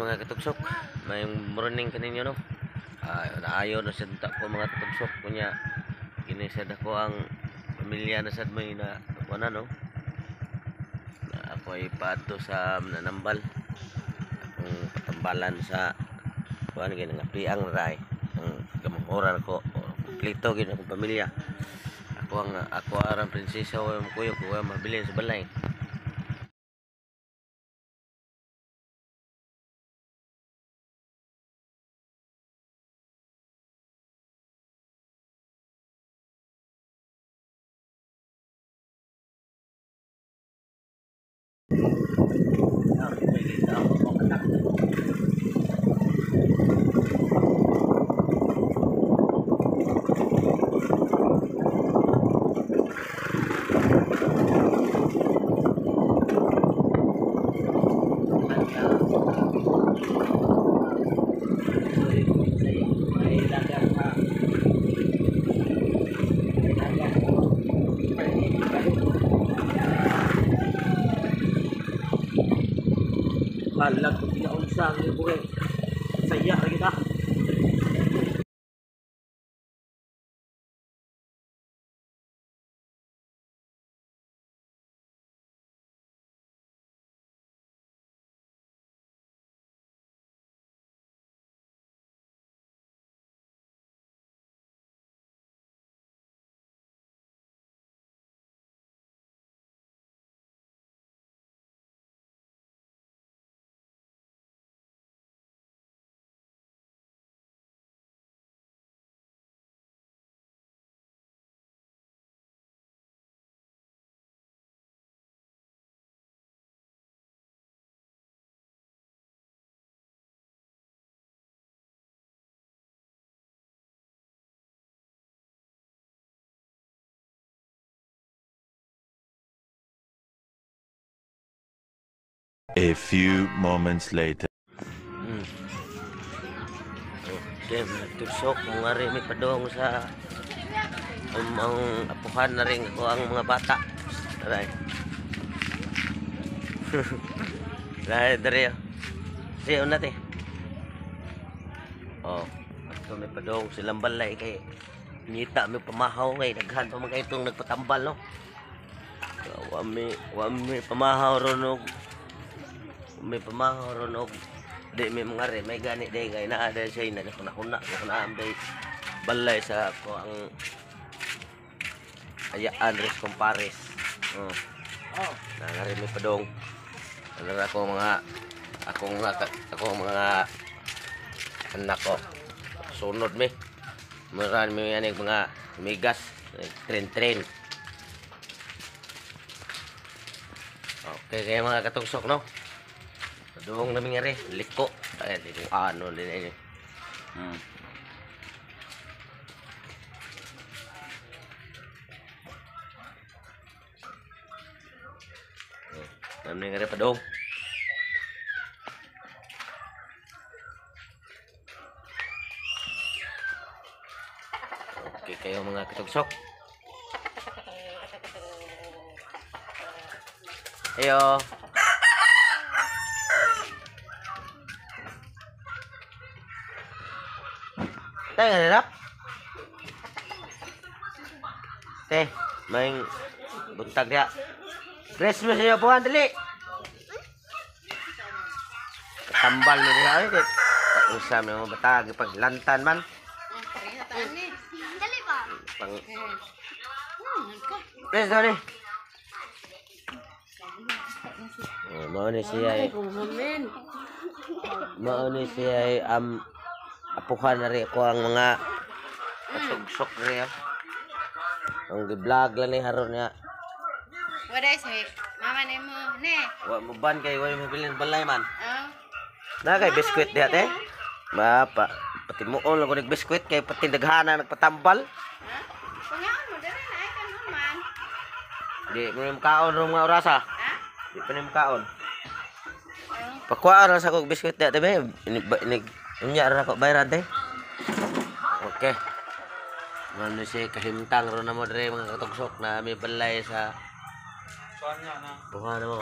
mga katugsok, may morning kaninyo no. Naayo na sad ta ko mga katugsok kunya kini sad ako ang pamilya na sad may na kuana no. Na ako ay paadto sa nanambal. Akong patambalan sa kuan gini nga piang ray. Ang gamuhoran ko kompleto gini akong pamilya. Ako arang prinsesa wa mo kuyo ko mabilin sa balay. Halag kung pinaunsang yung buhay. Saya na kita. A few moments later. Okay, tugsok mga rin may padong sa ang apuhan na rin ako ang mga bata. Taray. Dari. Siya natin. Ito may padong silang balay kay ngita may pamahaw ngay daghan pa mga itong nagpatambal no. Wami pamahaw ron may pamahaw ron di may mga rin may gani day kay naa day siya na kuna day balay sa ako ang ayaan res compares na rin may padong ano ako mga anak ko sunod marami may aning mga migas tren okay kaya mga katugsok no doong namin nga rin, liko. Ay, di kung ano din ay. Namin nga rin pa doong. Okay kayo mga katugsok. Ayo. Tayo nga nilap. May buntag niya. Dress mo siya po, dali. Tambal mo niya. Usam yung batag. Paglantan man. Dali ba? Dress daw ni. Mauni siya apuhan na rin ako ang mga kasugsok rin. Ang gi-vlog lang ni haron niya. Wala say mama ni mo ne. Wa mo ban kay wa mo bilin balay man. Na kay biskwit diha te. Mapa pati muon lang ko nag biskwit kay pati daghana nagpatambal. Pangaon mo dali na ay kan man. Di mo kaon ro mga orasa. Di pa nim kaon. Pakuha ra sa kog biskwit diha te be. Unya ra ko bayran te. Okay. Ano siya kahimtang ro na mo dre mga katugsok na may balay sa buha na mo.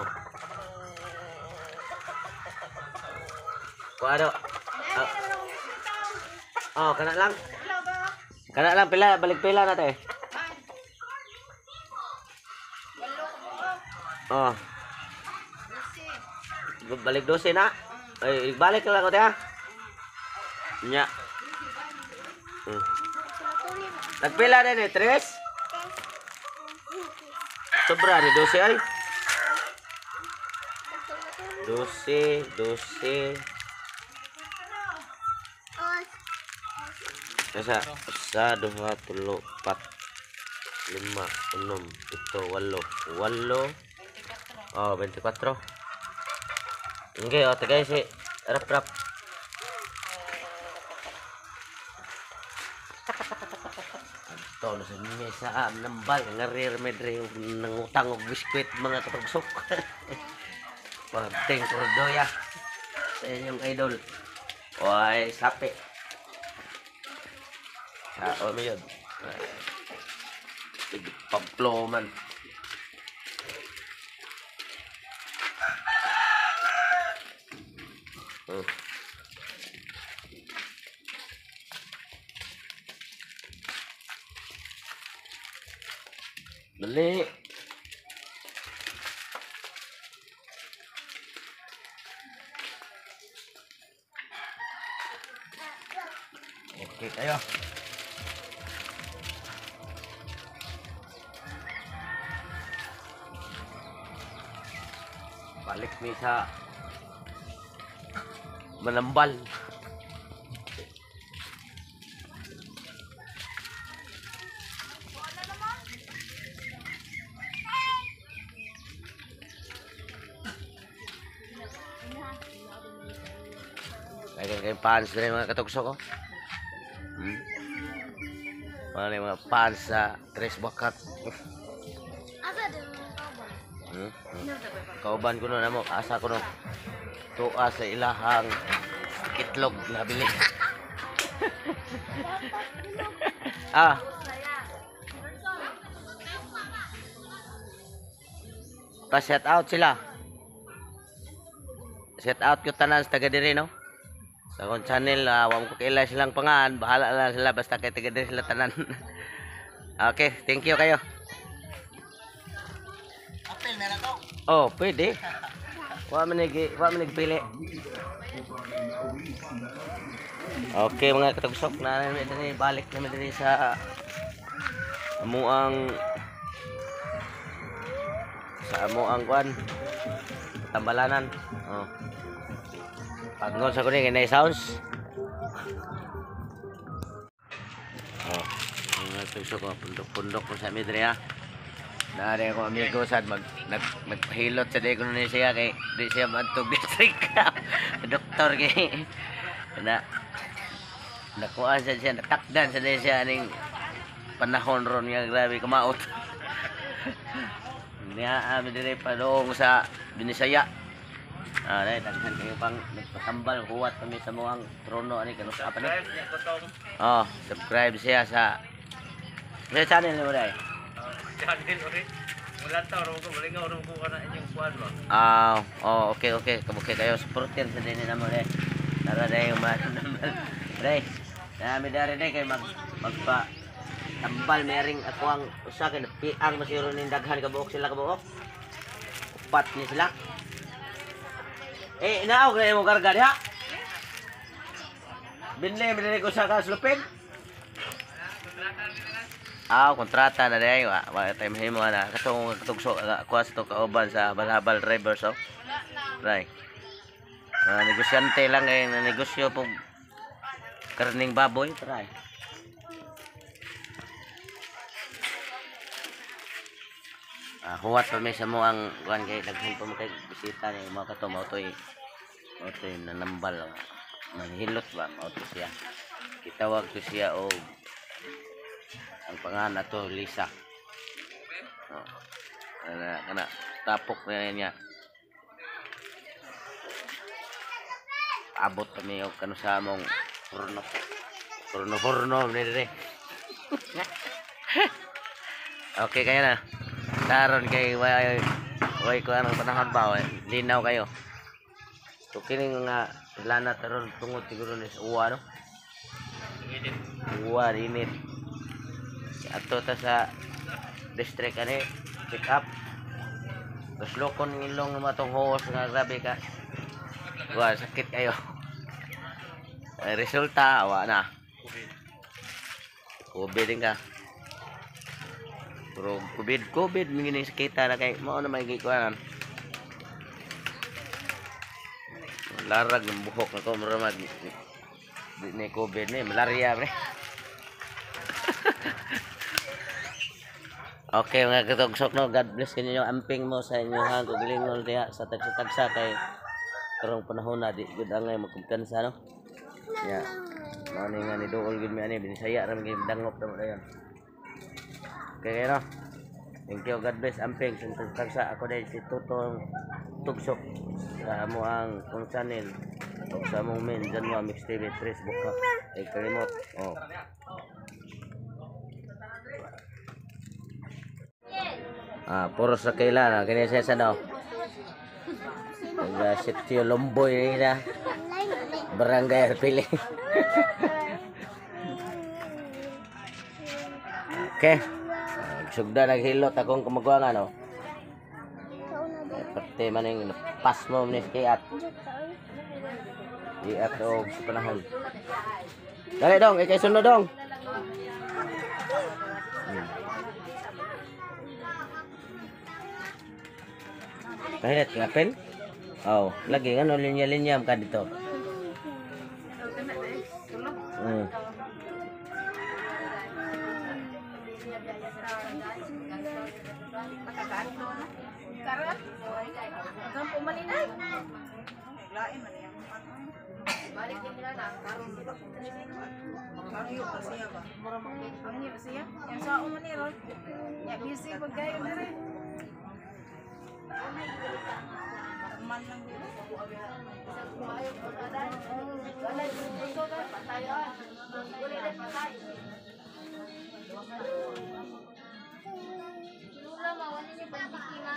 ano? Oh, kana lang. Kana lang pila, balik pila na te. Oh. Balik 12 na. Ay, balik lang ko te ha. Nya. Nagpila din eh, 3? Sobra ni 12 ay. 12. Kasa, 1, 2, 3, 4, 5, 6, 7, 8. 8. Oh, 24. Okay, o, tagay si rap. Ito, nasa mesa, nambal, ngarir-medre, nangutang og biskwit, mga katugsok. Pagting kurdoya sa inyong idol. Oy, sapi. Sa mo yun. Pamplo man. Dali. Okay tayo. Balik mi sa Manambal. Kaya fans na yung mga katugso ko. Mga yung mga fans sa Tres Bakat. Kauban ko nun, asa ko nun. Tuwa sa ilahang itlog na bili. Pa-set out sila. Set out ko tanan sa taga diri, no? Sa akong channel, wala ko kaila silang pangaan. Bahala lang sila, basta kay taga diri sila tanan. Okay, thank you kayo. Apel na to. Oh, pwede. Wa man nagpili. Okay, mga katugsok, na namin din balik namin din sa amuang kwan tambalanan. Oh. Pagnon sa kuning inay sounds. Oh, mga katugsok, pundok-pundok ko sa midre ha. Nari ako amigo sad magpahilot sa day ko na siya kay di siya mantog district. Doktor kay nakuha siya natakdan sa day siya aning panahon ron nga grabe kumaot. Niya ami dire padong sa Binisaya. Dai daghan kayo pang nagpatambal huwat kami sa muang trono ani kanus apa ni. Oh, subscribe siya sa channel mo dai. Channel ori. Wala ta ro ko wala nga ro ko kana inyong kuan mo. Okay. Kabuke kayo supporter sa din namo dai. Tara dai man. Dai. Nami dari dai kay magpa tambal mering ako ang usa kay piang masiro ning daghan kabuok sila kabuok. Upat ni sila. Inaaw kay mo karga diha. Binle ko sa kaslupin. Kontrata na day wa time himo na katong katugso kuwas to kauban sa Balhabal Drivers so. Right. Negosyante lang kay negosyo pug karning baboy, try. Huwat pa may sa mo ang kuan kay daghan pa mo kay bisita ni mga kato mao toy nanambal manhilot ba mao to siya. Kitawag to siya og ang pangalan to Lisa. Kana tapok na niya. Abot kami og kanu sa among porno ni dire. Okay kaya na. Daron kay way ko anong panahon ba linaw kayo. So kining nga Lana taron tungod siguro ni sa uwa no. Init. Uwa init. Ato ta sa district ani pick up. Tapos lokon ng ilong matong hose nga grabe ka. Wah, sakit kayo. Resulta awa na. COVID din ka. Pero COVID mingin sakita na kay mao na may gikuanan. Larag ng buhok na ko maramad ni COVID ni malaria pre. Okay mga katugsok no, God bless kinyo amping mo sa inyo hang kagalingon diha sa tagsa kay karong panahon na di gud angay magkumpiyansa no. Ya. Mao ni nga ni duol gud mi ani binisaya ra mi dangop ta mo dayon. Okay no. Thank you, God bless amping sa tagsa ako dai si Tutong Tugsok sa amo ang kung channel o sa among men dyan mo Mix TV 3 buka ay kalimot oh. Puro sa kaila kini siya sa daw ang sitio Lomboy na Barangay Arpili. Okay sugda naghilot akong kumagwangan no. Pati maning pas mo ni kiat. Iat og sa panahon. Dali dong, ikay sunod dong. Kahit nga pen? Oh, lagi ano linya-linya ka dito. Ang pumalinay. Lain man yang balik din nila na karon dito. Ang iyo pa siya ba? Ang iyo siya. Yang sa uman ni ron. Ya busy pag gayon na rin. Man lang dito. Wala dito ka patayon. Wala din patay. Lula mawala niyo pa biktima.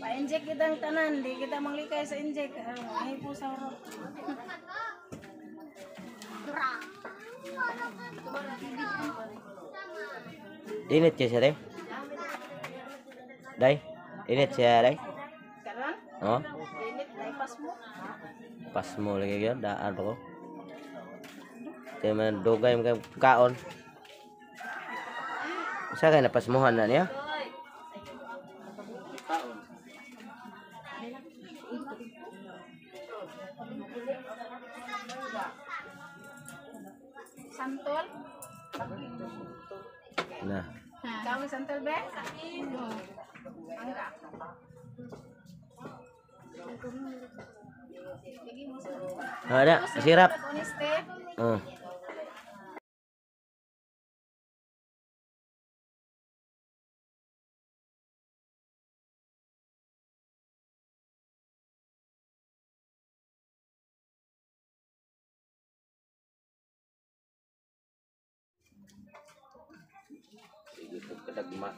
Pa-inject kitang tanan, di kita manglikay sa inject. Ay po sa ro. Init siya day? Day? Init siya day? Karon? Oh? Init dai pas mo. Pas mo lagi gyud daan pa ko. Kaya man dugay mo kaon. Sa kay napasmuhan na niya? Santol? Nah. Kami santol be? Angga. Ada sirap. Honeste. Gitu kedagma.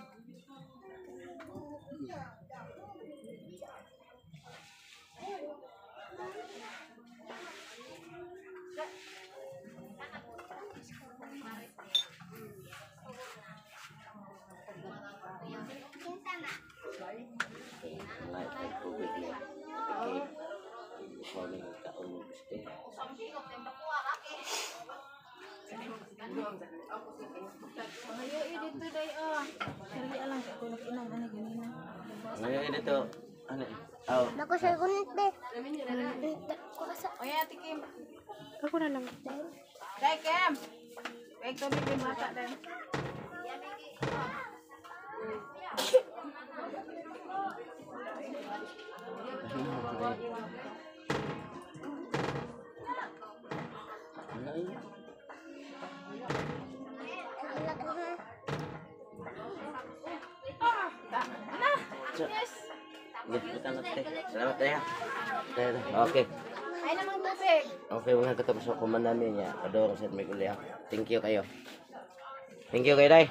Naik ke COVID ni. Okey. Suami kaon gusti. Ayo dito day oh. Dali alang ko nag-inom ani ganina. Ngayon dito. Ano? Oh. Ako sa gunit be. Oy ate Kim. Ako na lang. Day Kim. Wait to bigyan bata day. Salamat ya. Oke. Ay namang tubig. Oke, mga katapos ko man namin ya. Kadong sa may kuliah. Thank you kayo. Thank you kay Day.